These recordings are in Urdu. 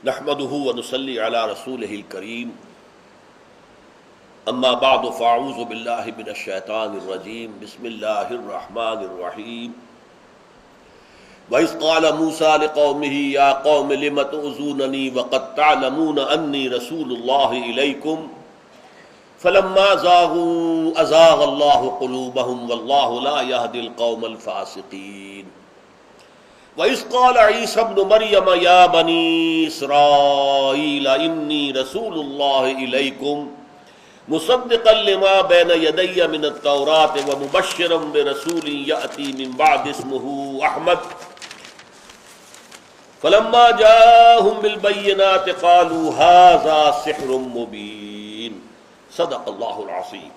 نحمده ونصلي على رسوله الكريم اما بعد فاعوذ بالله من الشيطان الرجيم بسم الله الرحمن الرحيم وإذ قال موسى لقومه يا قوم لم تؤذونني وقد تعلمون أني رسول الله إليكم فلما زاغوا أزاغ الله قلوبهم والله لا يهدي القوم الفاسقين وَإِذْ قَالَ عِيسَى ابْنُ مَرْيَمَ يَا بَنِي إِسْرَائِيلَ إِنِّي رَسُولُ اللَّهِ إِلَيْكُمْ مُصَدِّقًا لِمَا بَيْنَ يَدَيَّ مِنَ التَّوْرَاةِ وَمُبَشِّرًا بِرَسُولٍ يَأْتِي مِنْ بَعْدِي اسْمُهُ أَحْمَدُ فَلَمَّا جَاءَهُم بِالْبَيِّنَاتِ قَالُوا هَذَا سِحْرٌ مُبِينٌ صدق اللہ العظیم۔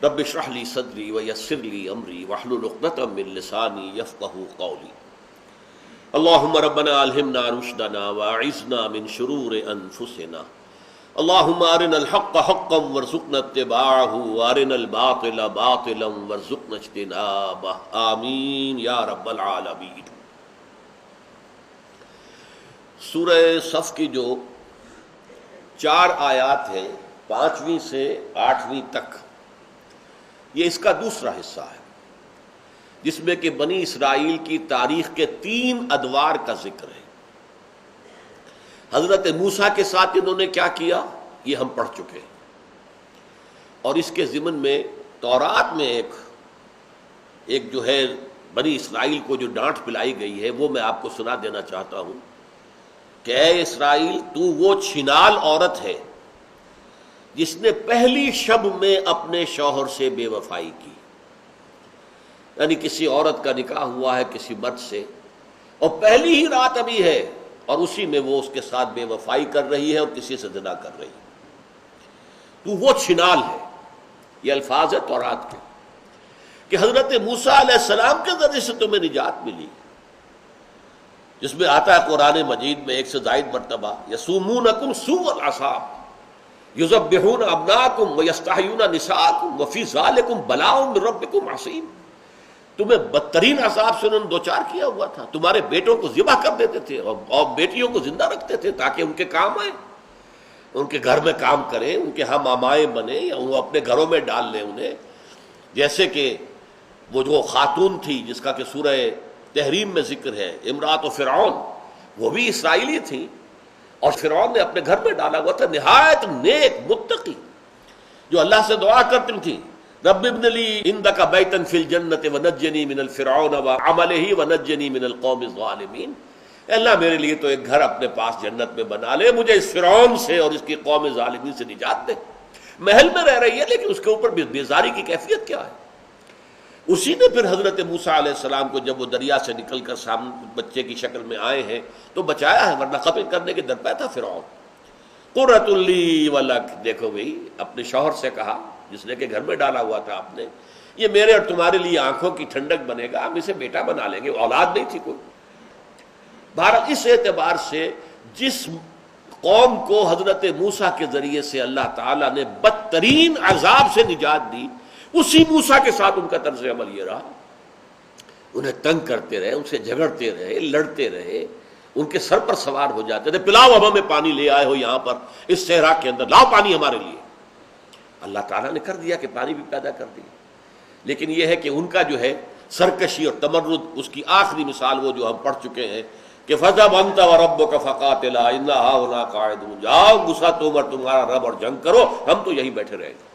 رب اشرح لي صدری ویسر لي امری واحلل عقدۃ من لسانی یفقهوا قولی۔ اللهم ربنا الہمنا رشدنا واعذنا من شرور انفسنا، اللهم ارنا الحق حقا وارزقنا اتباعه وارنا الباطل باطلا وارزقنا اجتنابه، آمین یا رب العالمین۔ سورہ صف کی جو 4 آیات ہیں 5ویں سے 8ویں تک، یہ اس کا دوسرا حصہ ہے جس میں کہ بنی اسرائیل کی تاریخ کے 3 ادوار کا ذکر ہے۔ حضرت موسیٰ کے ساتھ انہوں نے کیا کیا یہ ہم پڑھ چکے ہیں، اور اس کے ضمن میں تورات میں ایک جو ہے بنی اسرائیل کو جو ڈانٹ پلائی گئی ہے وہ میں آپ کو سنا دینا چاہتا ہوں کہ اے اسرائیل، تو وہ چھنال عورت ہے جس نے پہلی شب میں اپنے شوہر سے بے وفائی کی، یعنی کسی عورت کا نکاح ہوا ہے کسی مرد سے اور پہلی ہی رات ابھی ہے اور اسی میں وہ اس کے ساتھ بے وفائی کر رہی ہے اور کسی سے زنا کر رہی ہے، تو وہ چھنال ہے۔ یہ الفاظ ہے تورات کے کہ حضرت موسیٰ علیہ السلام کے ذریعے سے تمہیں نجات ملی، جس میں آتا ہے قرآن مجید میں 1 سے زائد مرتبہ یسومونکم سوء العذاب یذبحون ابناءکم ویستحیون نساءکم وفی ذالکم بلاء من ربکم عظیم۔ تمہیں بدترین عذاب سے انہوں نے دوچار کیا ہوا تھا، تمہارے بیٹوں کو ذبح کر دیتے تھے اور بیٹیوں کو زندہ رکھتے تھے تاکہ ان کے کام آئیں، ان کے گھر میں کام کریں، ان کے ہم آمائیں بنیں یا وہ اپنے گھروں میں ڈال لیں انہیں۔ جیسے کہ وہ جو خاتون تھی جس کا کہ سورہ تحریم میں ذکر ہے، امرأۃ فرعون، وہ بھی اسرائیلی تھی اور فرعون نے اپنے گھر میں ڈالا ہوا تھا، نہایت نیک متقی جو اللہ سے دعا کرتی تھی، رب ابن لی عندک بیتا فی الجنۃ ونجنی من الفرعون وعملہ ونجنی من القوم الظالمین۔ اے اللہ میرے لیے تو ایک گھر اپنے پاس جنت میں بنا لے، مجھے اس فرعون سے اور اس کی قوم ظالمین سے نجات دے۔ محل میں رہ رہی ہے لیکن اس کے اوپر بیزاری کی کیفیت کیا ہے۔ اسی نے پھر حضرت موسیٰ علیہ السلام کو جب وہ دریا سے نکل کر سامنے بچے کی شکل میں آئے ہیں تو بچایا ہے، ورنہ قتل کرنے کے درپے تھا فرعون۔ قرۃ لی ولک، دیکھو بھئی اپنے شوہر سے کہا جس نے کہ گھر میں ڈالا ہوا تھا آپ نے، یہ میرے اور تمہارے لیے آنکھوں کی ٹھنڈک بنے گا، ہم اسے بیٹا بنا لیں گے، اولاد نہیں تھی کوئی۔ بہرحال اس اعتبار سے جس قوم کو حضرت موسیٰ کے ذریعے سے اللہ تعالیٰ نے بدترین عذاب سے نجات دی، اسی موسیٰ کے ساتھ ان کا طرز عمل یہ رہا، انہیں تنگ کرتے رہے، ان سے جھگڑتے رہے، لڑتے رہے، ان کے سر پر سوار ہو جاتے تھے، پلاؤ اب ہمیں پانی لے آئے ہو یہاں پر اس صحرا کے اندر، لاؤ پانی ہمارے لیے۔ اللہ تعالیٰ نے کر دیا کہ پانی بھی پیدا کر دیا، لیکن یہ ہے کہ ان کا جو ہے سرکشی اور تمرد، اس کی آخری مثال وہ جو ہم پڑھ چکے ہیں کہ فَذْهَبْ أَنْتَ وَرَبُّكَ فَقَاتِلَا إِنَّا هَاهُنَا قَاعِدُونَ، جاؤ غصہ تم اور تمہارا رب اور جنگ کرو، ہم تو یہی بیٹھے رہیں گے۔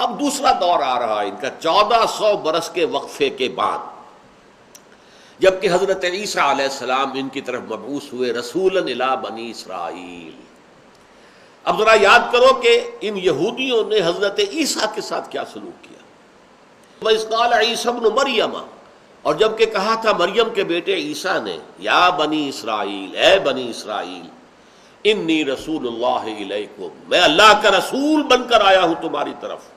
اب دوسرا دور آ رہا ہے ان کا 1400 برس کے وقفے کے بعد، جبکہ حضرت عیسیٰ علیہ السلام ان کی طرف مبعوث ہوئے رسولاً الی بنی اسرائیل۔ اب ذرا یاد کرو کہ ان یہودیوں نے حضرت عیسیٰ کے ساتھ کیا سلوک کیا۔ وَإِذْ قَالَ عِيسَى ابْنُ مَرْيَمَ، اور جب کہ کہا تھا مریم کے بیٹے عیسیٰ نے، یا بنی اسرائیل، اے بنی اسرائیل، انی رسول اللہ الیکم، میں اللہ کا رسول بن کر آیا ہوں تمہاری طرف۔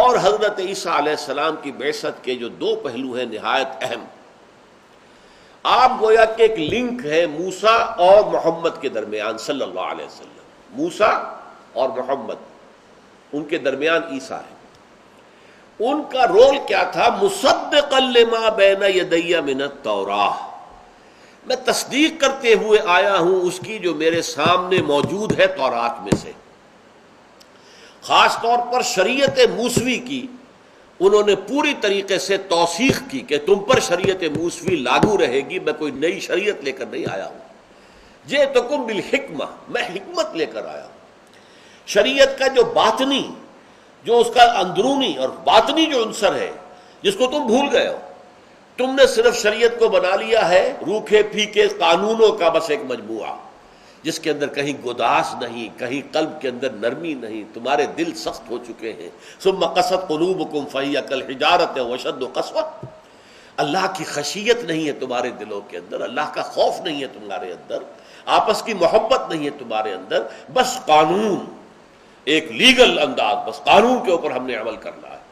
اور حضرت عیسیٰ علیہ السلام کی بعثت کے جو 2 پہلو ہیں نہایت اہم، آپ گویا کہ ایک لنک ہے موسیٰ اور محمد کے درمیان صلی اللہ علیہ وسلم۔ موسیٰ اور محمد، ان کے درمیان عیسیٰ ہے۔ ان کا رول کیا تھا؟ مصدقا لما بین یدی من التوراہ، میں تصدیق کرتے ہوئے آیا ہوں اس کی جو میرے سامنے موجود ہے تورات میں سے. خاص طور پر شریعت موسوی کی انہوں نے پوری طریقے سے توثیق کی کہ تم پر شریعت موسوی لاگو رہے گی، میں کوئی نئی شریعت لے کر نہیں آیا ہوں. جئتکم بالحکمہ، میں حکمت لے کر آیا ہوں. شریعت کا جو باطنی، جو اس کا اندرونی اور باطنی جو عنصر ہے جس کو تم بھول گئے ہو، تم نے صرف شریعت کو بنا لیا ہے روکھے پھیکے قانونوں کا بس ایک مجموعہ، جس کے اندر کہیں گداس نہیں، کہیں قلب کے اندر نرمی نہیں. تمہارے دل سخت ہو چکے ہیں. ثم قست قلوبکم فہی کالحجارۃ واشد قسوۃ. اللہ کی خشیت نہیں ہے تمہارے دلوں کے اندر، اللہ کا خوف نہیں ہے تمہارے اندر، آپس کی محبت نہیں ہے تمہارے اندر، بس قانون، ایک لیگل انداز، بس قانون کے اوپر ہم نے عمل کرنا ہے.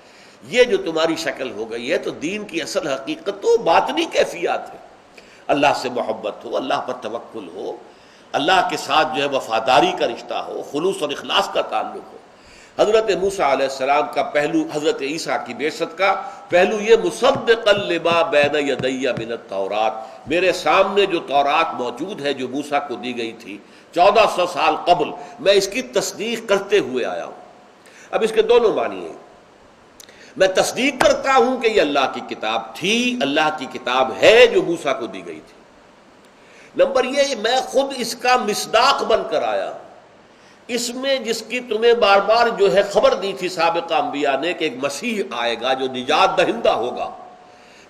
یہ جو تمہاری شکل ہو گئی ہے، تو دین کی اصل حقیقت تو باطنی کیفیات ہے. اللہ سے محبت ہو، اللہ پر توکل ہو، اللہ کے ساتھ جو ہے وفاداری کا رشتہ ہو، خلوص اور اخلاص کا تعلق ہو. حضرت موسیٰ علیہ السلام کا پہلو، حضرت عیسیٰ کی بعثت کا پہلو یہ مصدقا لما بین یدی من التورات، میرے سامنے جو تورات موجود ہے جو موسیٰ کو دی گئی تھی 1400 سال قبل، میں اس کی تصدیق کرتے ہوئے آیا ہوں. اب اس کے دونوں معنی ہیں. میں تصدیق کرتا ہوں کہ یہ اللہ کی کتاب تھی، اللہ کی کتاب ہے جو موسیٰ کو دی گئی تھی. نمبر یہ، میں خود اس کا مصداق بن کر آیا. اس میں جس کی تمہیں بار بار جو ہے خبر دی تھی سابقہ انبیاء نے کہ ایک مسیح آئے گا جو نجات دہندہ ہوگا،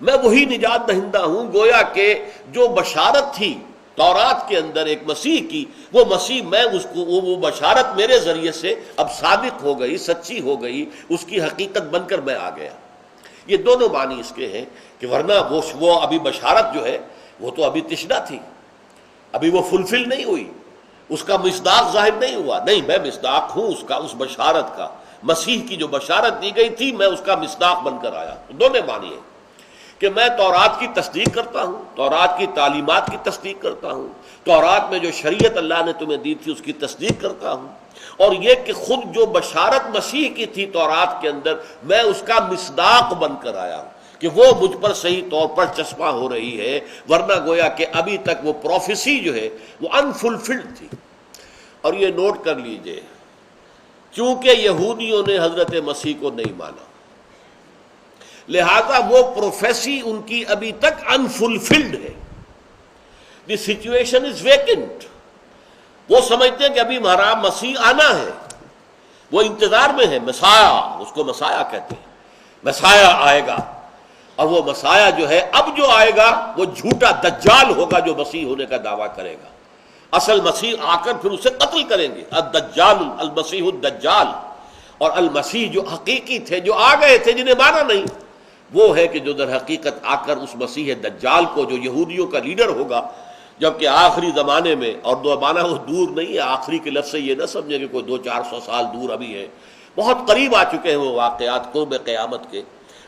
میں وہی نجات دہندہ ہوں. گویا کہ جو بشارت تھی تورات کے اندر ایک مسیح کی، وہ مسیح میں اس کو، وہ بشارت میرے ذریعے سے اب صادق ہو گئی، سچی ہو گئی، اس کی حقیقت بن کر میں آ گیا. یہ دونوں معنی اس کے ہیں کہ ورنہ وہ ابھی بشارت جو ہے وہ تو ابھی تشنہ تھی، ابھی وہ فلفل نہیں ہوئی، اس کا مصداق ظاہر نہیں ہوا. نہیں، میں مصداق ہوں اس کا، اس بشارت کا. مسیح کی جو بشارت دی گئی تھی میں اس کا مصداق بن کر آیا. دونوں معنی ہیں کہ میں تورات کی تصدیق کرتا ہوں، تورات کی تعلیمات کی تصدیق کرتا ہوں، تورات میں جو شریعت اللہ نے تمہیں دی تھی اس کی تصدیق کرتا ہوں، اور یہ کہ خود جو بشارت مسیح کی تھی تورات کے اندر، میں اس کا مصداق بن کر آیا ہوں کہ وہ مجھ پر صحیح طور پر چشمہ ہو رہی ہے. ورنہ گویا کہ ابھی تک وہ پروفیسی جو ہے وہ انفلفلڈ تھی. اور یہ نوٹ کر لیجئے، چونکہ یہودیوں نے حضرت مسیح کو نہیں مانا، لہذا وہ پروفیسی ان کی ابھی تک انفلفلڈ ہے. The situation is vacant. وہ سمجھتے ہیں کہ ابھی ہمارا مسیح آنا ہے، وہ انتظار میں ہے. مسایہ، اس کو مسایہ کہتے ہیں. مسایہ آئے گا، اور وہ مسایہ جو ہے اب جو آئے گا وہ جھوٹا دجال ہوگا جو مسیح ہونے کا دعویٰ کرے گا. اصل مسیح آ کر پھر اسے قتل کریں گے. الدجال، المسیح الدجال. اور المسیح جو حقیقی تھے، جو آ گئے تھے، جنہیں مانا نہیں، وہ ہے کہ جو در حقیقت آ کر اس مسیح دجال کو، جو یہودیوں کا لیڈر ہوگا، جبکہ آخری زمانے میں، اور دو مانا وہ دور نہیں ہے، آخری کے لفظ سے یہ نہ سمجھے کہ کوئی 200-400 سال دور ابھی ہے، بہت قریب آ چکے ہیں وہ واقعات قرب قیامت کے.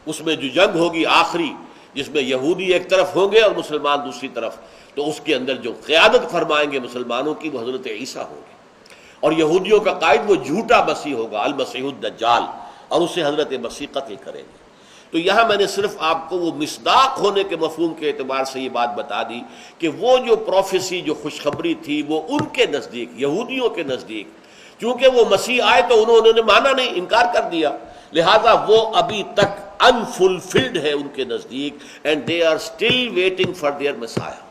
اس میں جو جنگ ہوگی آخری، جس میں یہودی ایک طرف ہوں گے اور مسلمان دوسری طرف، تو اس کے اندر جو قیادت فرمائیں گے مسلمانوں کی وہ حضرت عیسیٰ ہوں گے، اور یہودیوں کا قائد وہ جھوٹا مسیح ہوگا، المسیح الدجال، اور اسے حضرت مسیح قتل کریں گے. تو یہاں میں نے صرف آپ کو وہ مصداق ہونے کے مفہوم کے اعتبار سے یہ بات بتا دی کہ وہ جو پروفیسی، جو خوشخبری تھی، وہ ان کے نزدیک، یہودیوں کے نزدیک، چونکہ وہ مسیح آئے تو انہوں نے مانا نہیں، انکار کر دیا، لہذا وہ ابھی تک unfulfilled ہے ان کے نزدیک، and they are still waiting for their Messiah.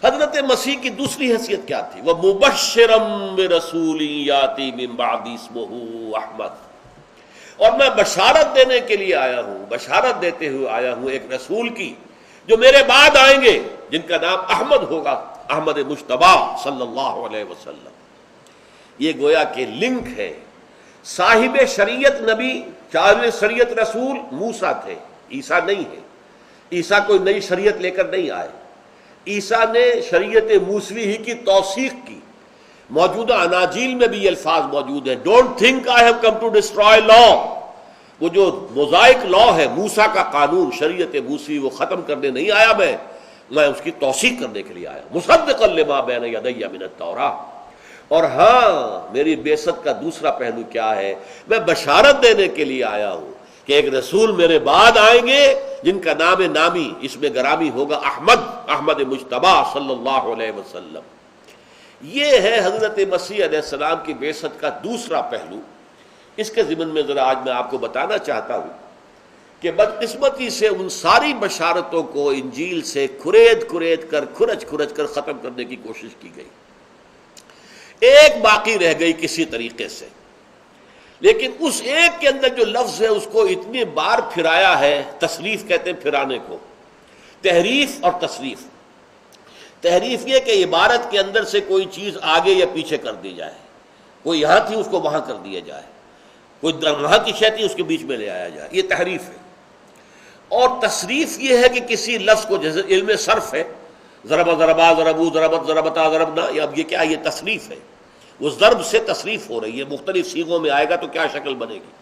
حضرت مسیح کی دوسری حیثیت کیا تھی؟ وَمُبَشِّرًا بِرَسُولٍ يَأْتِي مِن بَعْدِي اسْمُهُ احمد. اور میں بشارت دینے کے لیے آیا ہوں، بشارت دیتے ہوئے آیا ہوں ایک رسول کی جو میرے بعد آئیں گے، جن کا نام احمد ہوگا، احمد مجتبیٰ صلی اللہ علیہ وسلم. یہ گویا کہ لنک ہے. صاحب شریعت نبی، صاحب شریعت رسول موسیٰ تھے، عیسیٰ نہیں ہے. عیسیٰ کوئی نئی شریعت لے کر نہیں آئے. عیسیٰ نے شریعت موسوی ہی کی توثیق کی. موجودہ اناجیل میں بھی یہ الفاظ موجود ہیں، don't think I have come to destroy law. وہ جو موزائک لا ہے، موسیٰ کا قانون، شریعت موسوی، وہ ختم کرنے نہیں آیا میں اس کی توثیق کرنے کے لیے آیا. مصدقا لما بین یدی من التوراۃ. اور ہاں، میری بعثت کا دوسرا پہلو کیا ہے؟ میں بشارت دینے کے لیے آیا ہوں کہ ایک رسول میرے بعد آئیں گے جن کا نام نامی اس میں گرامی ہوگا احمد مجتبی صلی اللہ علیہ وسلم۔ یہ ہے حضرت مسیح علیہ السلام کی بعثت کا دوسرا پہلو۔ اس کے ضمن میں ذرا آج میں آپ کو بتانا چاہتا ہوں کہ بدقسمتی سے ان ساری بشارتوں کو انجیل سے کھرید کر ختم کرنے کی کوشش کی گئی۔ ایک باقی رہ گئی کسی طریقے سے، لیکن اس ایک کے اندر جو لفظ ہے اس کو اتنی بار پھرایا ہے، تصریف کہتے ہیں پھرانے کو، تحریف اور تصریف۔ تحریف یہ کہ عبارت کے اندر سے کوئی چیز آگے یا پیچھے کر دی جائے، کوئی یہاں تھی اس کو وہاں کر دیا جائے، کوئی وہاں کی شے تھی اس کے بیچ میں لے آیا جائے، یہ تحریف ہے۔ اور تصریف یہ ہے کہ کسی لفظ کو، جیسے علم صرف ہے، ضرب ضربا ضربو ضربت ضربتا ضربنا، اب یہ کیا، یہ تصریف ہے، اس ضرب سے تصریف ہو رہی ہے، مختلف صیغوں میں آئے گا تو کیا شکل بنے گی۔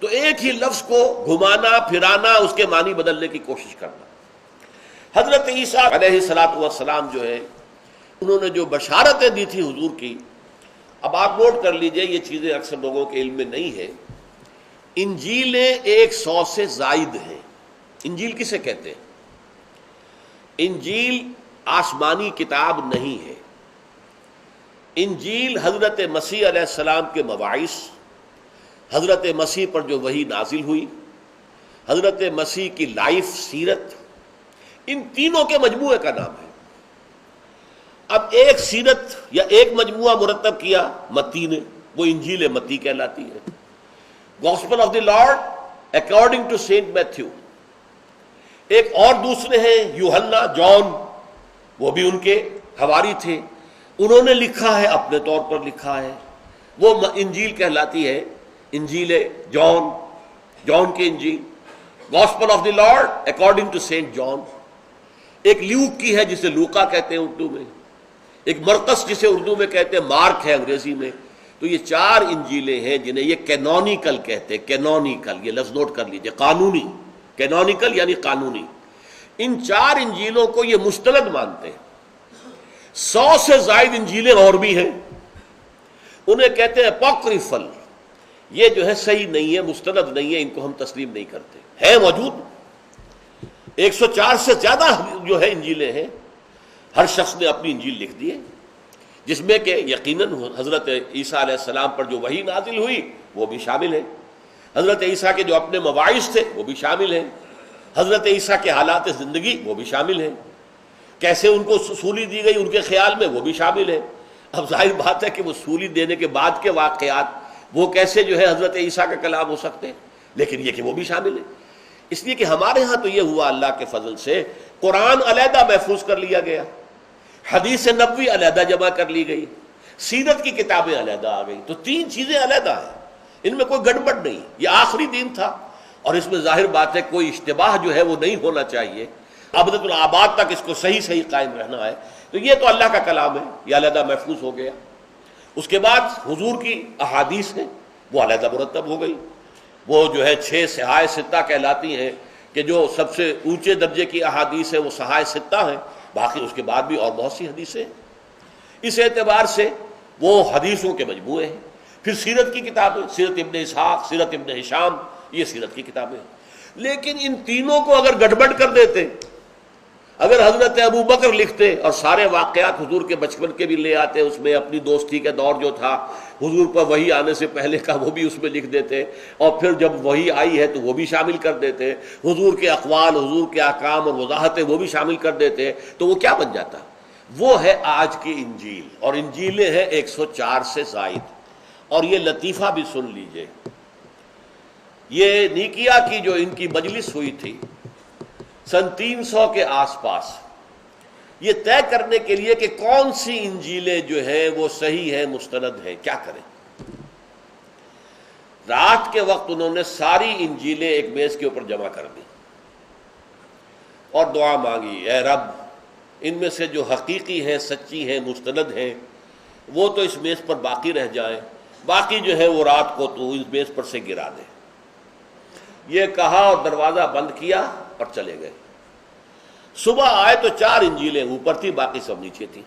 تو ایک ہی لفظ کو گھمانا پھرانا، اس کے معنی بدلنے کی کوشش کرنا۔ حضرت عیسیٰ علیہ السلام جو ہے، انہوں نے جو بشارتیں دی تھی حضور کی، اب آپ نوٹ کر لیجئے، یہ چیزیں اکثر لوگوں کے علم میں نہیں ہے۔ انجیلیں 100 سے زائد ہیں۔ انجیل کسے کہتے ہیں؟ انجیل آسمانی کتاب نہیں ہے۔ انجیل حضرت مسیح علیہ السلام کے مباعث، حضرت مسیح پر جو وحی نازل ہوئی، حضرت مسیح کی لائف سیرت، ان تینوں کے مجموعے کا نام ہے۔ اب ایک سیرت یا ایک مجموعہ مرتب کیا متی نے، وہ انجیل متی کہلاتی ہے۔ Gospel of the Lord according to Saint Matthew. ایک اور دوسرے ہیں یوحنا، جان، وہ بھی ان کے حواری تھے، انہوں نے لکھا ہے، اپنے طور پر لکھا ہے، وہ انجیل کہلاتی ہے، انجیل جان کی انجیل، gospel of the Lord according to Saint John. ایک لیوک کی ہے جسے لوکا کہتے ہیں اردو میں، ایک مرقس جسے اردو میں کہتے ہیں مارک ہے انگریزی میں۔ تو یہ 4 انجیلیں ہیں جنہیں یہ کینونیکل کہتے ہیں۔ کینونیکل، یہ لفظ نوٹ کر لیجئے، قانونی، کینونیکل یعنی قانونی۔ ان 4 انجیلوں کو یہ مستند مانتے ہیں۔ 100 سے زائد انجیلیں اور بھی ہیں، انہیں کہتے ہیں اپوکریفل۔ یہ جو ہے صحیح نہیں ہے، مستند نہیں ہے، ان کو ہم تسلیم نہیں کرتے۔ ہے موجود 104 سے زیادہ جو ہے انجیلیں ہیں، ہر شخص نے اپنی انجیل لکھ دی ہے، جس میں کہ یقیناً حضرت عیسیٰ علیہ السلام پر جو وحی نازل ہوئی وہ بھی شامل ہے، حضرت عیسیٰ کے جو اپنے مواعظ تھے وہ بھی شامل ہیں، حضرت عیسیٰ کے حالات زندگی وہ بھی شامل ہیں، کیسے ان کو سولی دی گئی ان کے خیال میں وہ بھی شامل ہے۔ اب ظاہر بات ہے کہ وہ سولی دینے کے بعد کے واقعات وہ کیسے جو ہے حضرت عیسیٰ کا کلام ہو سکتے ہیں، لیکن یہ کہ وہ بھی شامل ہے۔ اس لیے کہ ہمارے ہاں تو یہ ہوا اللہ کے فضل سے، قرآن علیحدہ محفوظ کر لیا گیا، حدیث نبوی علیحدہ جمع کر لی گئی، سیرت کی کتابیں علیحدہ آ گئی، تو 3 چیزیں علیحدہ ہیں، ان میں کوئی گڑبڑ نہیں۔ یہ آخری دین تھا اور اس میں ظاہر بات ہے کوئی اشتباہ جو ہے وہ نہیں ہونا چاہیے، ابد الآباد تک اس کو صحیح قائم رہنا ہے۔ تو یہ تو اللہ کا کلام ہے، یہ علیحدہ محفوظ ہو گیا۔ اس کے بعد حضور کی احادیث ہیں، وہ علیحدہ مرتب ہو گئی، وہ جو ہے 6 صحائح ستہ کہلاتی ہیں، کہ جو سب سے اونچے درجے کی احادیث ہے وہ صحائح ستہ ہیں، باقی اس کے بعد بھی اور بہت سی حدیثیں ہیں۔ اس اعتبار سے وہ حدیثوں کے مجموعے ہیں۔ پھر سیرت کی کتابیں، سیرت ابن اسحاق، سیرت ابن ہشام، یہ سیرت کی کتابیں ہیں۔ لیکن ان تینوں کو اگر گڑبڑ کر دیتے، اگر حضرت ابو بکر لکھتے اور سارے واقعات حضور کے بچپن کے بھی لے آتے، اس میں اپنی دوستی کا دور جو تھا حضور پر وحی آنے سے پہلے کا وہ بھی اس میں لکھ دیتے، اور پھر جب وحی آئی ہے تو وہ بھی شامل کر دیتے، حضور کے اقوال، حضور کے احکام اور وضاحتیں وہ بھی شامل کر دیتے، تو وہ کیا بن جاتا؟ وہ ہے آج کی انجیل، اور انجیلیں ہیں 104 سے زائد۔ اور یہ لطیفہ بھی سن لیجئے، یہ نیکیا کی جو ان کی مجلس ہوئی تھی سن 300 کے آس پاس، یہ طے کرنے کے لیے کہ کون سی انجیلیں جو ہیں وہ صحیح ہیں، مستند ہیں، کیا کریں۔ رات کے وقت انہوں نے ساری انجیلیں ایک میز کے اوپر جمع کر دی اور دعا مانگی، اے رب ان میں سے جو حقیقی ہیں، سچی ہیں، مستند ہیں، وہ تو اس میز پر باقی رہ جائیں، باقی جو ہے وہ رات کو تو اس میز پر سے گرا دے۔ یہ کہا اور دروازہ بند کیا اور چلے گئے۔ صبح آئے تو 4 انجیلیں اوپر تھی، باقی سب نیچے تھی۔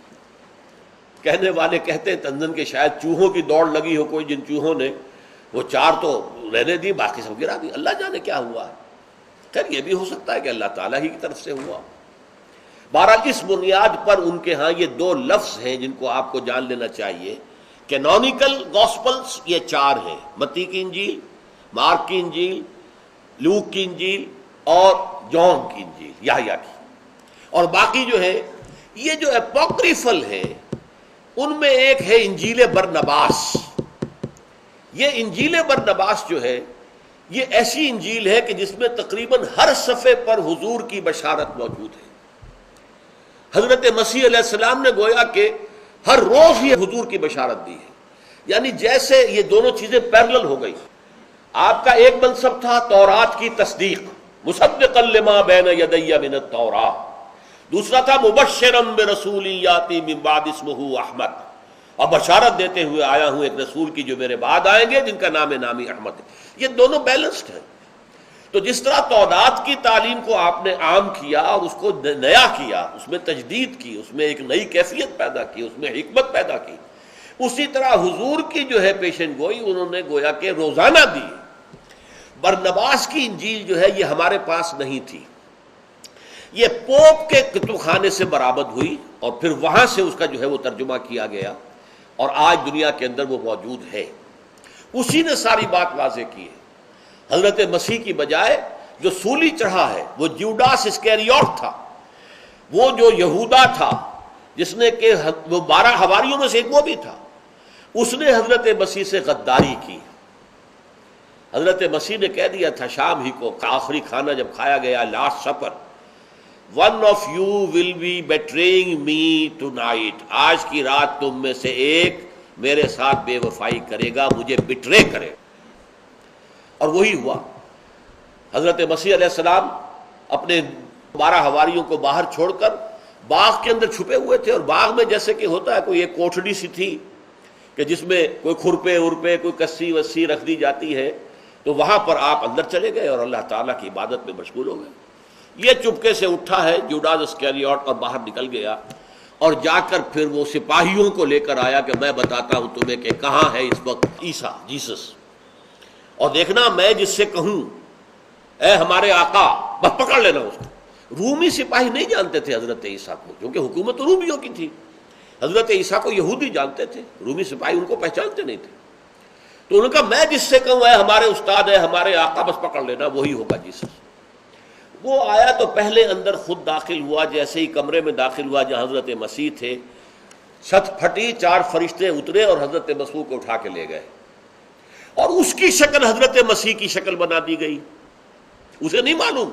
کہنے والے کہتے ہیں تنزن کے شاید چوہوں کی دوڑ لگی ہو کوئی، جن چوہوں نے وہ 4 تو نے دی، باقی سب گرا دی، اللہ جانے کیا ہوا ہے۔ خیر یہ بھی ہو سکتا ہے کہ اللہ تعالیٰ ہی کی طرف سے ہوا۔ بہرحال اس بنیاد پر ان کے ہاں یہ دو لفظ ہیں جن کو آپ کو جان لینا چاہیے۔ کینونیکل گاسپلز یہ چار ہیں، متی کی انجیل، مارک کی انجیل، لوک کی انجیل اور جون کی انجیل، یحییٰ کی۔ اور باقی جو ہے یہ جو اپوکریفل ہے ان میں ایک ہے انجیل برنباس۔ یہ انجیل برنباس جو ہے یہ ایسی انجیل ہے کہ جس میں تقریباً ہر صفحے پر حضور کی بشارت موجود ہے۔ حضرت مسیح علیہ السلام نے گویا کہ ہر روز ہی حضور کی بشارت دی ہے، یعنی جیسے یہ دونوں چیزیں پیرلل ہو گئی۔ آپ کا ایک منصب تھا تورات کی تصدیق، مصدقا لما بین یدی من التوراۃ، دوسرا تھا مبشرا برسول یاتی من بعد اسمہ احمد، اور بشارت دیتے ہوئے آیا ہوں ایک رسول کی جو میرے بعد آئیں گے جن کا نام نامی احمد ہے۔ یہ دونوں بیلنسڈ ہیں۔ تو جس طرح تورات کی تعلیم کو آپ نے عام کیا اور اس کو نیا کیا، اس میں تجدید کی، اس میں ایک نئی کیفیت پیدا کی، اس میں حکمت پیدا کی، اسی طرح حضور کی جو ہے پیشن گوئی انہوں نے گویا کہ روزانہ دی۔ برنباس کی انجیل جو ہے یہ ہمارے پاس نہیں تھی، یہ پوپ کے کتب خانے سے برآمد ہوئی اور پھر وہاں سے اس کا جو ہے وہ ترجمہ کیا گیا اور آج دنیا کے اندر وہ موجود ہے۔ اسی نے ساری بات واضح کی ہے۔ حضرت مسیح کی بجائے جو سولی چڑھا ہے وہ جیوڈاس اسکیریوٹ تھا، وہ جو یہودا تھا جس نے کہ وہ 12 حواریوں میں سے ایک وہ بھی تھا، اس نے حضرت مسیح سے غداری کی۔ حضرت مسیح نے کہہ دیا تھا شام ہی کو آخری کھانا جب کھایا گیا، last supper, one of you will be betraying me tonight, آج کی رات تم میں سے ایک میرے ساتھ بے وفائی کرے گا، مجھے بٹرے کرے گا۔ اور وہی ہوا۔ حضرت مسیح علیہ السلام اپنے 12 حواریوں کو باہر چھوڑ کر باغ کے اندر چھپے ہوئے تھے، اور باغ میں جیسے کہ ہوتا ہے کوئی ایک کوٹھڑی سی تھی کہ جس میں کوئی کھرپے ارپے کوئی کسی وسی رکھ دی جاتی ہے، تو وہاں پر آپ اندر چلے گئے اور اللہ تعالیٰ کی عبادت میں مشغول ہو گئے۔ یہ چپکے سے اٹھا ہے جوڈاس اسکیریوٹ اور باہر نکل گیا اور جا کر پھر وہ سپاہیوں کو لے کر آیا کہ میں بتاتا ہوں تمہیں کہ کہاں ہے اس وقت عیسیٰ، جیسس، اور دیکھنا میں جس سے کہوں اے ہمارے آقا بس پکڑ لینا اس کو۔ رومی سپاہی نہیں جانتے تھے حضرت عیسیٰ کو، کیونکہ حکومت رومیوں کی تھی۔ حضرت عیسیٰ کو یہودی جانتے تھے، رومی سپاہی ان کو پہچانتے نہیں تھے۔ تو انہوں نے کہا میں جس سے کہوں اے ہمارے استاد، ہے ہمارے آقا، بس پکڑ لینا، وہی ہوگا جیسس۔ وہ آیا تو پہلے اندر خود داخل ہوا، جیسے ہی کمرے میں داخل ہوا جہاں حضرت مسیح تھے، چھت پھٹی، 4 فرشتے اترے اور حضرت مسیح کو اٹھا کے لے گئے، اور اس کی شکل حضرت مسیح کی شکل بنا دی گئی۔ اسے نہیں معلوم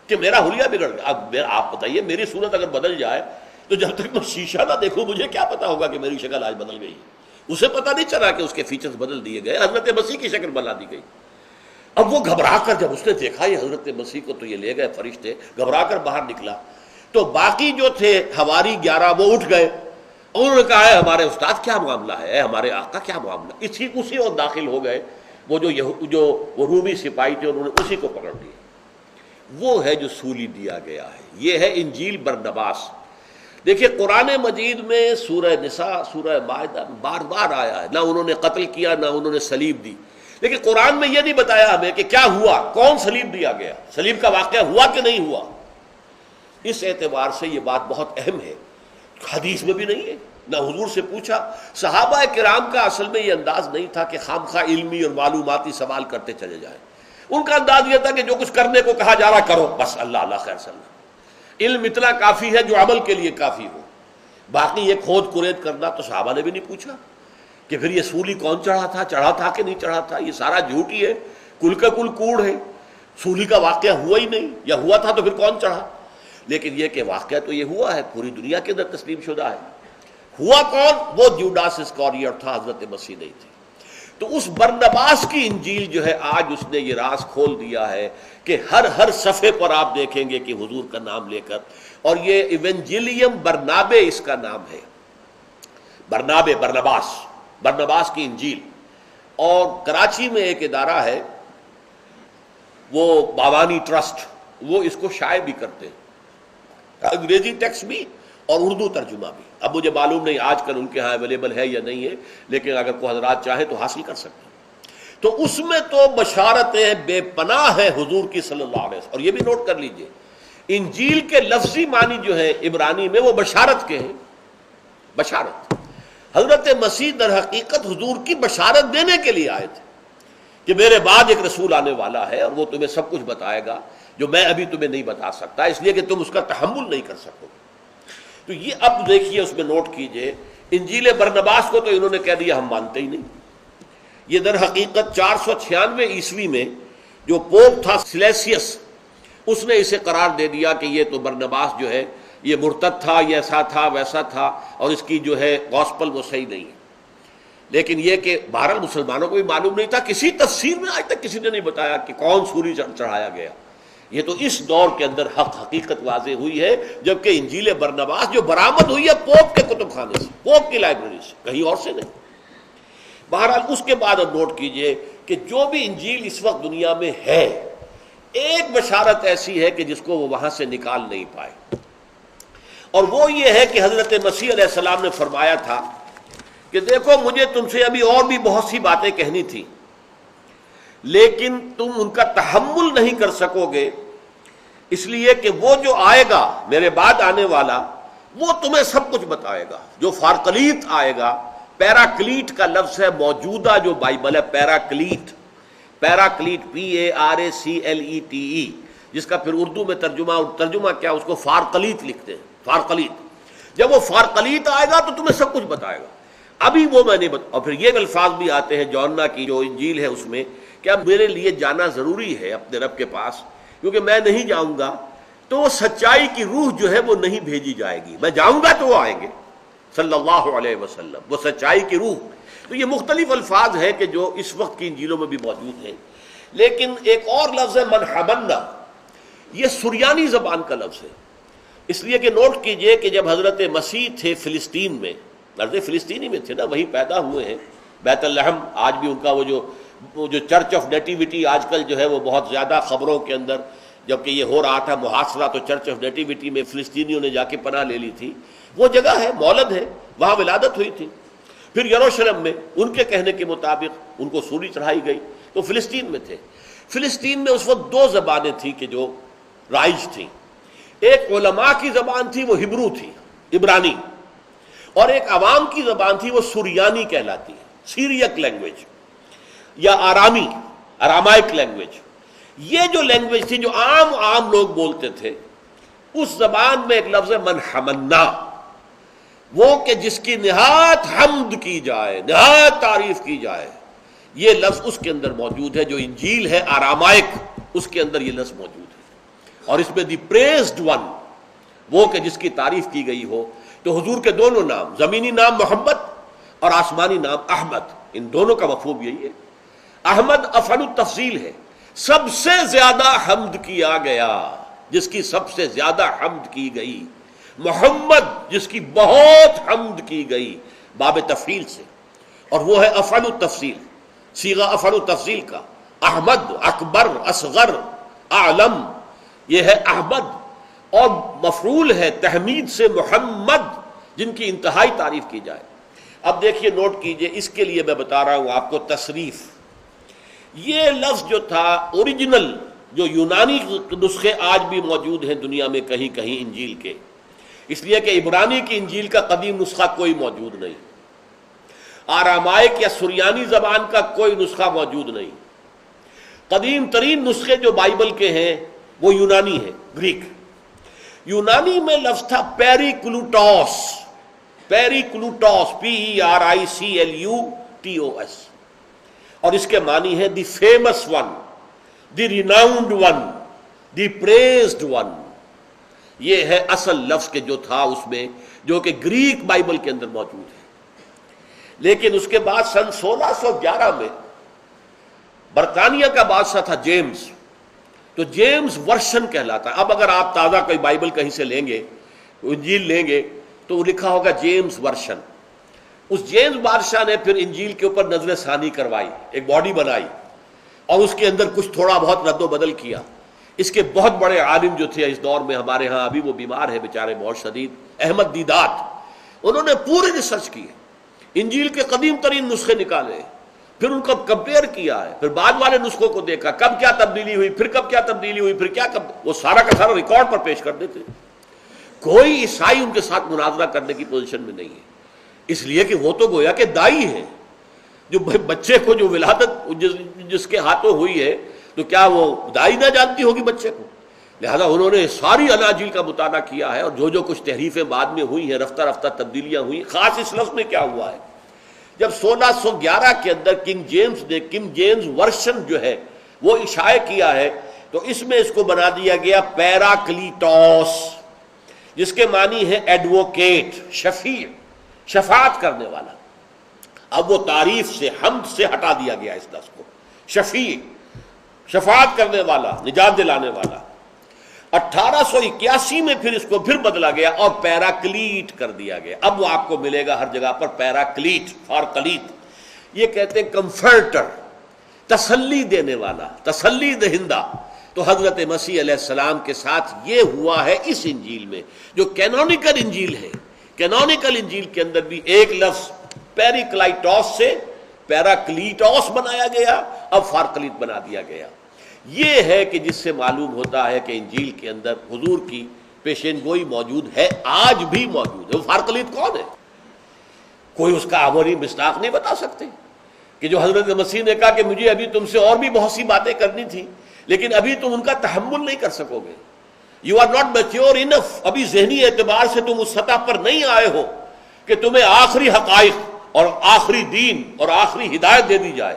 کہ میرا حلیہ بگڑ گیا۔ اب آپ بتائیے میری صورت اگر بدل جائے تو جب تک میں شیشہ نہ دیکھوں مجھے کیا پتا ہوگا کہ میری شکل آج بدل گئی؟ اسے پتا نہیں چلا کہ اس کے فیچرز بدل دیے گئے، حضرت مسیح کی شکل بنا دی گئی۔ اب وہ گھبرا کر جب اس نے دیکھا یہ حضرت مسیح کو تو یہ لے گئے فرشتے، گھبرا کر باہر نکلا تو باقی جو تھے حواری 11 وہ اٹھ گئے، اور انہوں نے کہا ہے ہمارے استاد کیا معاملہ ہے، ہمارے آقا کیا معاملہ، اسی وقت داخل ہو گئے۔ وہ جو وہ رومی سپاہی تھے انہوں نے اسی کو پکڑ لیا۔ وہ ہے جو سولی دیا گیا ہے، یہ ہے انجیل برنباس۔ دیکھیے قرآن مجید میں سورہ نساء، سورہ مائدہ بار بار آیا ہے، نہ انہوں نے قتل کیا نہ انہوں نے صلیب دی، لیکن قرآن میں یہ نہیں بتایا ہمیں کہ کیا ہوا، کون صلیب دیا گیا، صلیب کا واقعہ ہوا کہ نہیں ہوا۔ اس اعتبار سے یہ بات بہت اہم ہے، حدیث میں بھی نہیں ہے، نہ حضور سے پوچھا۔ صحابہ کرام کا اصل میں یہ انداز نہیں تھا کہ خام خواہ علمی اور معلوماتی سوال کرتے چلے جائیں۔ ان کا انداز یہ تھا کہ جو کچھ کرنے کو کہا جا رہا کرو، بس اللہ اللہ خیر صلی اللہ۔ علم اتنا کافی ہے جو عمل کے لیے کافی ہو، باقی یہ کھود کرید کرنا تو صحابہ نے بھی نہیں پوچھا کہ پھر یہ سولی کون چڑھا تھا کہ نہیں چڑھا تھا، یہ سارا جھوٹ ہی ہے، کل کا کل کوڑ ہے، سولی کا واقعہ ہوا ہی نہیں، یا ہوا تھا تو پھر کون چڑھا۔ لیکن یہ کہ واقعہ تو یہ ہوا ہے، پوری دنیا کے اندر تسلیم شدہ ہے۔ ہوا کون؟ وہ جوڈاس اسکاریوٹ تھا، حضرت مسیح نہیں تھی۔ تو اس برنباس کی انجیل جو ہے آج اس نے یہ راز کھول دیا ہے کہ ہر صفحے پر آپ دیکھیں گے کہ حضور کا نام لے کر، اور یہ ایونجیلیم برنابے اس کا نام ہے، برنباس کی انجیل۔ اور کراچی میں ایک ادارہ ہے وہ باوانی ٹرسٹ، وہ اس کو شائع بھی کرتے ہیں، انگریزی ٹیکسٹ بھی اور اردو ترجمہ بھی۔ اب مجھے معلوم نہیں آج کل ان کے ہاں اویلیبل ہے یا نہیں ہے، لیکن اگر کوئی حضرات چاہے تو حاصل کر سکتے ہیں۔ تو اس میں تو بشارتیں بے پناہ ہیں حضور کی صلی اللہ علیہ وسلم. اور یہ بھی نوٹ کر لیجئے انجیل کے لفظی معنی جو ہے عبرانی میں وہ بشارت کے ہیں. بشارت. حضرت مسیح در حقیقت حضور کی بشارت دینے کے لیے آئے تھے کہ میرے بعد ایک رسول آنے والا ہے اور وہ تمہیں سب کچھ بتائے گا جو میں ابھی تمہیں نہیں بتا سکتا، اس لیے کہ تم اس کا تحمل نہیں کر سکو. تو یہ اب دیکھیے اس میں نوٹ کیجئے انجیل برنباس کو تو انہوں نے کہہ دیا ہم مانتے ہی نہیں. یہ در حقیقت 496 عیسوی میں جو پوپ تھا سلیسیس، اس نے اسے قرار دے دیا کہ یہ تو برنباس جو ہے یہ مرتد تھا، یہ ایسا تھا ویسا تھا، اور اس کی جو ہے گاسپل وہ صحیح نہیں ہے. لیکن یہ کہ بہرحال مسلمانوں کو بھی معلوم نہیں تھا، کسی تفسیر میں آج تک کسی نے نہیں بتایا کہ کون سوری چڑھایا گیا. یہ تو اس دور کے اندر حقیقت واضح ہوئی ہے، جبکہ انجیل برنباس جو برآمد ہوئی ہے پوپ کے کتب خانے سے، پوپ کی لائبریری سے، کہیں اور سے نہیں. بہرحال اس کے بعد اب نوٹ کیجئے کہ جو بھی انجیل اس وقت دنیا میں ہے، ایک بشارت ایسی ہے کہ جس کو وہ وہاں سے نکال نہیں پائے، اور وہ یہ ہے کہ حضرت مسیح علیہ السلام نے فرمایا تھا کہ دیکھو مجھے تم سے ابھی اور بھی بہت سی باتیں کہنی تھی، لیکن تم ان کا تحمل نہیں کر سکو گے، اس لیے کہ وہ جو آئے گا میرے بعد آنے والا وہ تمہیں سب کچھ بتائے گا. جو فارکلیت آئے گا، پیراکلیٹ کا لفظ ہے موجودہ جو بائبل ہے، پیراکلیٹ PARACLETE، جس کا پھر اردو میں ترجمہ کیا اس کو فارکلیت لکھتے ہیں. فارکلیت، جب وہ فارکلیت آئے گا تو تمہیں سب کچھ بتائے گا. ابھی وہ میں نہیں اور پھر یہ الفاظ بھی آتے ہیں یوحنا کی جو انجیل ہے اس میں کہ اب میرے لیے جانا ضروری ہے اپنے رب کے پاس، کیونکہ میں نہیں جاؤں گا تو وہ سچائی کی روح جو ہے وہ نہیں بھیجی جائے گی. میں جاؤں گا تو وہ آئیں گے صلی اللہ علیہ وسلم، وہ سچائی کی روح. تو یہ مختلف الفاظ ہیں کہ جو اس وقت کی انجیلوں میں بھی موجود ہیں. لیکن ایک اور لفظ ہے من حملنا، یہ سریانی زبان کا لفظ ہے. اس لیے کہ نوٹ کیجئے کہ جب حضرت مسیح تھے فلسطین میں، حضرت فلسطینی میں تھے نا، وہیں پیدا ہوئے ہیں، بیت الحم آج بھی ان کا وہ جو چرچ آف نیٹیوٹی آج کل جو ہے وہ بہت زیادہ خبروں کے اندر، جبکہ یہ ہو رہا تھا محاصرہ تو چرچ آف نیٹیوٹی میں فلسطینیوں نے جا کے پناہ لے لی تھی. وہ جگہ ہے، مولد ہے، وہاں ولادت ہوئی تھی. پھر یروشلم میں ان کے کہنے کے مطابق ان کو سولی چڑھائی گئی تو فلسطین میں تھے. فلسطین میں اس وقت دو زبانیں تھیں کہ جو رائج تھیں. ایک علماء کی زبان تھی، وہ ہبرو تھی، عبرانی، اور ایک عوام کی زبان تھی، وہ سریانی کہلاتی ہے، سیریک لینگویج یا ارامائک لینگویج. یہ جو لینگویج تھی جو عام لوگ بولتے تھے، اس زبان میں ایک لفظ ہے من حملنا، وہ کہ جس کی نہایت حمد کی جائے، نہایت تعریف کی جائے. یہ لفظ اس کے اندر موجود ہے جو انجیل ہے ارامائک، اس کے اندر یہ لفظ موجود ہے. اور اس میں دی پریزڈ ون، وہ کہ جس کی تعریف کی گئی ہو. تو حضور کے دونوں نام، زمینی نام محمد اور آسمانی نام احمد، ان دونوں کا مفہوم یہی ہے. احمد افعل التفضیل ہے، سب سے زیادہ حمد کیا گیا، جس کی سب سے زیادہ حمد کی گئی. محمد جس کی بہت حمد کی گئی، باب تفعیل سے، اور وہ ہے افعل التفضیل، صیغہ افعل التفضیل کا. احمد اکبر، اصغر، اعلم، یہ ہے احمد. اور مفعول ہے تحمید سے محمد، جن کی انتہائی تعریف کی جائے. اب دیکھیے نوٹ کیجئے، اس کے لیے میں بتا رہا ہوں آپ کو تصریف. یہ لفظ جو تھا اوریجنل، جو یونانی نسخے آج بھی موجود ہیں دنیا میں کہیں کہیں انجیل کے، اس لیے کہ عبرانی کی انجیل کا قدیم نسخہ کوئی موجود نہیں، آرامائک یا سریانی زبان کا کوئی نسخہ موجود نہیں. قدیم ترین نسخے جو بائبل کے ہیں وہ یونانی ہیں، گریک. یونانی میں لفظ تھا پیریکلوٹوس، PERICLUTOS، اور اس کے معنی ہے دی فیمس ون، دی ریناؤنڈ ون، دی پریزڈ ون. یہ ہے اصل لفظ کے جو تھا اس میں، جو کہ گریک بائبل کے اندر موجود ہے. لیکن اس کے بعد سن 1611 میں برطانیہ کا بادشاہ تھا جیمز، تو جیمز ورشن کہلاتا ہے. اب اگر آپ تازہ کوئی بائبل کہیں سے لیں گے، انجیل لیں گے، تو لکھا ہوگا جیمز ورشن. اس جیمز بادشاہ نے پھر انجیل کے اوپر نظر ثانی کروائی، ایک باڈی بنائی، اور اس کے اندر کچھ تھوڑا بہت رد و بدل کیا. اس کے بہت بڑے عالم جو تھے اس دور میں ہمارے ہاں، ابھی وہ بیمار ہے بیچارے بہت شدید، احمد دیدات، انہوں نے پوری ریسرچ کی، انجیل کے قدیم ترین نسخے نکالے پھر ان کو کمپیئر کیا ہے، پھر بعد والے نسخوں کو دیکھا، کب کیا تبدیلی ہوئی، پھر کب کیا تبدیلی ہوئی، پھر کیا وہ سارا کا سارا ریکارڈ پر پیش کر دیتے۔ کوئی عیسائی ان کے ساتھ مناظرہ کرنے کی پوزیشن میں نہیں ہے، اس لیے کہ وہ تو گویا کہ دائی ہے، جو بچے کو جو ولادت جس کے ہاتھوں ہوئی ہے، تو کیا وہ دائی نہ جانتی ہوگی بچے کو؟ لہذا انہوں نے ساری اناجیل کا مطالعہ کیا ہے، اور جو کچھ تحریفیں بعد میں ہوئی ہیں، رفتہ رفتہ تبدیلیاں ہوئی، خاص اس لفظ میں کیا ہوا ہے، جب 1611 کے اندر کنگ جیمز ورشن جو ہے وہ اشاعہ کیا ہے، تو اس میں اس کو بنا دیا گیا پیراکلیٹوس، جس کے معنی ہے ایڈوکیٹ، شفیع، شفاعت کرنے والا۔ اب وہ تعریف سے، حمد سے ہٹا دیا گیا اس لفظ کو، شفیع، شفاعت کرنے والا، نجات دلانے والا۔ 1881 میں پھر اس کو پھر بدلا گیا اور پیراکلیٹ کر دیا گیا۔ اب وہ آپ کو ملے گا ہر جگہ پر پیراکلیٹ، فارکلیت، یہ کہتے ہیں کمفرٹر، تسلی دینے والا، تسلی دہندہ۔ تو حضرت مسیح علیہ السلام کے ساتھ یہ ہوا ہے اس انجیل میں، جو کینونیکل انجیل ہے۔ کینونیکل انجیل کے اندر بھی ایک لفظ پیریکلائٹوس سے پیراکلیٹوس بنایا گیا، اب فارکلیت بنا دیا گیا۔ یہ ہے کہ جس سے معلوم ہوتا ہے کہ انجیل کے اندر حضور کی پیشین گوئی موجود ہے، آج بھی موجود ہے۔ وہ فارکلیت کون ہے؟ کوئی اس کا عملی مصداق نہیں بتا سکتے، کہ جو حضرت مسیح نے کہا کہ مجھے ابھی تم سے اور بھی بہت سی باتیں کرنی تھی، لیکن ابھی تم ان کا تحمل نہیں کر سکو گے، یو آر ناٹ میچیور انف، ابھی ذہنی اعتبار سے تم اس سطح پر نہیں آئے ہو کہ تمہیں آخری حقائق اور آخری دین اور آخری ہدایت دے دی جائے۔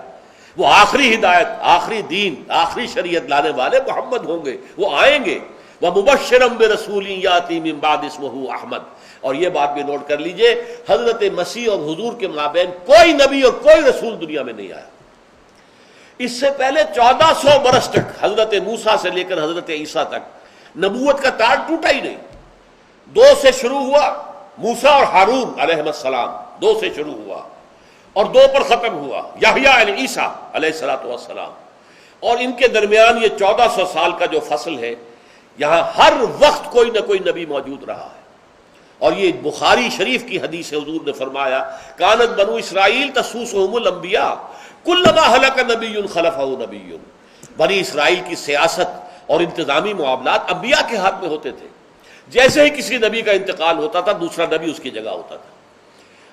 وہ آخری ہدایت، آخری دین، آخری شریعت لانے والے محمد ہوں گے، وہ آئیں گے۔ وَمُبَشِّرًا بِرَسُولٍ يَأْتِي مِن بَعْدِهِ اسْمُهُ احمد۔ اور یہ بات بھی نوٹ کر لیجئے، حضرت مسیح اور حضور کے مابین کوئی نبی اور کوئی رسول دنیا میں نہیں آیا۔ اس سے پہلے 1400 برس تک، حضرت موسیٰ سے لے کر حضرت عیسیٰ تک، نبوت کا تار ٹوٹا ہی نہیں۔ 2 سے شروع ہوا، موسیٰ اور ہارون علیہ السلام، 2 سے شروع ہوا اور 2 پر ختم ہوا، یحییٰ علیہ عیسیٰ علیہ السلام۔ اور ان کے درمیان یہ 1400 سال کا جو فصل ہے، یہاں ہر وقت کوئی نہ کوئی نبی موجود رہا ہے۔ اور یہ بخاری شریف کی حدیث ہے، حضور نے فرمایا کانت بنو اسرائیل تسوسهم الانبیاء کلما ہلک نبی خلفہ نبی۔ بنی اسرائیل کی سیاست اور انتظامی معاملات انبیاء کے ہاتھ میں ہوتے تھے، جیسے ہی کسی نبی کا انتقال ہوتا تھا دوسرا نبی اس کی جگہ ہوتا تھا۔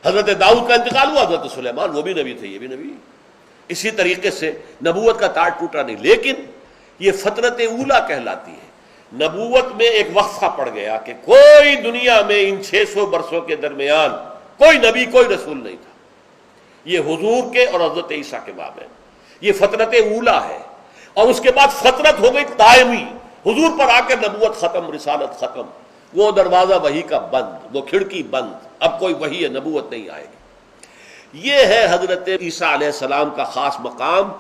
حضرت داؤد کا انتقال ہوا، حضرت سلیمان، وہ بھی نبی تھے، یہ بھی نبی۔ اسی طریقے سے نبوت کا تار ٹوٹا نہیں، لیکن یہ فترت اولیٰ کہلاتی ہے۔ نبوت میں ایک وقفہ پڑ گیا کہ کوئی دنیا میں ان 600 برسوں کے درمیان کوئی نبی، کوئی رسول نہیں تھا، یہ حضور کے اور حضرت عیسیٰ کے مابین یہ فترت اولیٰ ہے۔ اور اس کے بعد فترت ہو گئی دائمی، حضور پر آ کر نبوت ختم، رسالت ختم، وہ دروازہ وحی کا بند، وہ کھڑکی بند، اب کوئی وحی ہے، نبوت نہیں آئے گی۔ یہ ہے حضرت عیسیٰ علیہ السلام کا خاص مقام۔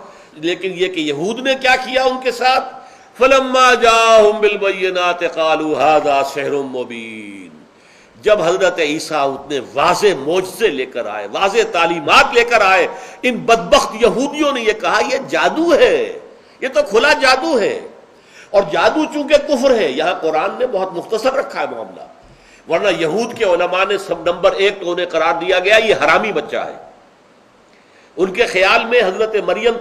لیکن یہ کہ یہود نے کیا کیا ان کے ساتھ، فَلَمَّا جَاءَهُم بِالْبَيِّنَاتِ قَالُوا هَذَا سِحْرٌ مُبِينٌ۔ جب حضرت عیسیٰ اتنے واضح معجزے لے کر آئے، واضح تعلیمات لے کر آئے، ان بدبخت یہودیوں نے یہ کہا یہ جادو ہے، یہ تو کھلا جادو ہے۔ اور جادو چونکہ کفر ہے، یہاں قرآن نے بہت مختصر رکھا ہے معاملہ، ورنہ یہود کے علماء نے سب نمبر 1 تو انہیں قرار دیا گیا یہ حرامی بچہ ہے۔ ان کے خیال میں حضرت مریم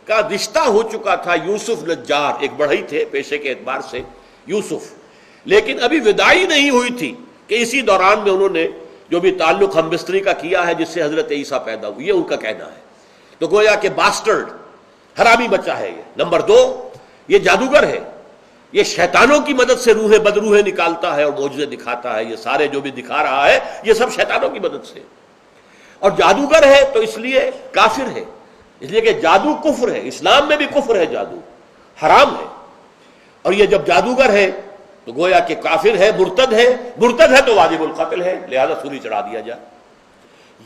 کا رشتہ ہو چکا تھا یوسف نجار، ایک بڑھئی تھے پیشے کے اعتبار سے یوسف، لیکن ابھی وداعی نہیں ہوئی تھی کہ اسی دوران میں انہوں نے جو بھی تعلق ہم بستری کا کیا ہے جس سے حضرت عیسیٰ پیدا ہوئی، یہ ان کا کہنا ہے۔ تو گویا کہ باسٹرڈ، حرامی بچہ ہے یہ۔ نمبر 2، یہ جادوگر ہے، یہ شیطانوں کی مدد سے روحیں بدروحیں نکالتا ہے اور معجزے دکھاتا ہے۔ یہ سارے جو بھی دکھا رہا ہے یہ سب شیطانوں کی مدد سے، اور جادوگر ہے تو اس لیے کافر ہے، اس لیے کہ جادو کفر ہے، اسلام میں بھی کفر ہے، جادو حرام ہے۔ اور یہ جب جادوگر ہے تو گویا کہ کافر ہے، مرتد ہے تو واجب القتل ہے، لہذا سولی چڑھا دیا جائے۔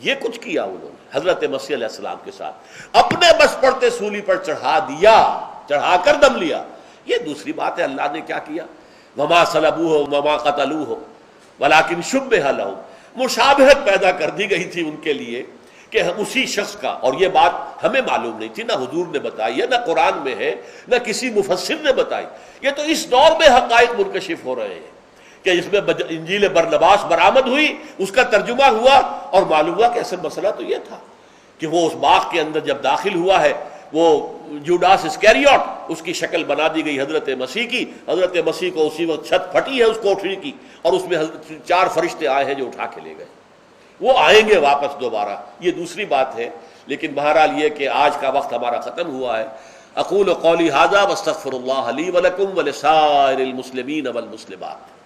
یہ کچھ کیا انہوں نے حضرت مسیح علیہ السلام کے ساتھ، اپنے بس پڑتے سولی پر چڑھا دیا، چڑھا کر دم لیا۔ یہ دوسری بات ہے اللہ نے کیا کیا، وما صلبوہ وما قتلوہ ولکن شبہ لہم، مشابہت پیدا کر دی گئی تھی ان کے لیے کہ ہم اسی شخص کا، اور یہ بات ہمیں معلوم نہیں تھی، نہ حضور نے بتائی ہے، نہ قرآن میں ہے، نہ کسی مفسر نے بتائی، یہ تو اس دور میں حقائق منکشف ہو رہے ہیں کہ جس میں انجیل برنباس برآمد ہوئی، اس کا ترجمہ ہوا اور معلوم ہوا کہ اصل مسئلہ تو یہ تھا کہ وہ اس باغ کے اندر جب داخل ہوا ہے، وہ جوڈاس اسکیریوٹ، اس کی شکل بنا دی گئی حضرت مسیح کی. حضرت مسیح کو اسی وقت چھت پھٹی ہے اس کوٹری کی، اور اس میں 4 فرشتے آئے ہیں جو اٹھا کے لے گئے. وہ آئیں گے واپس دوبارہ، یہ دوسری بات ہے. لیکن بہرحال یہ کہ آج کا وقت ہمارا ختم ہوا ہے. اقول قولی ھذا واستغفر اللہ لی ولکم ولسائر المسلمین والمسلمات.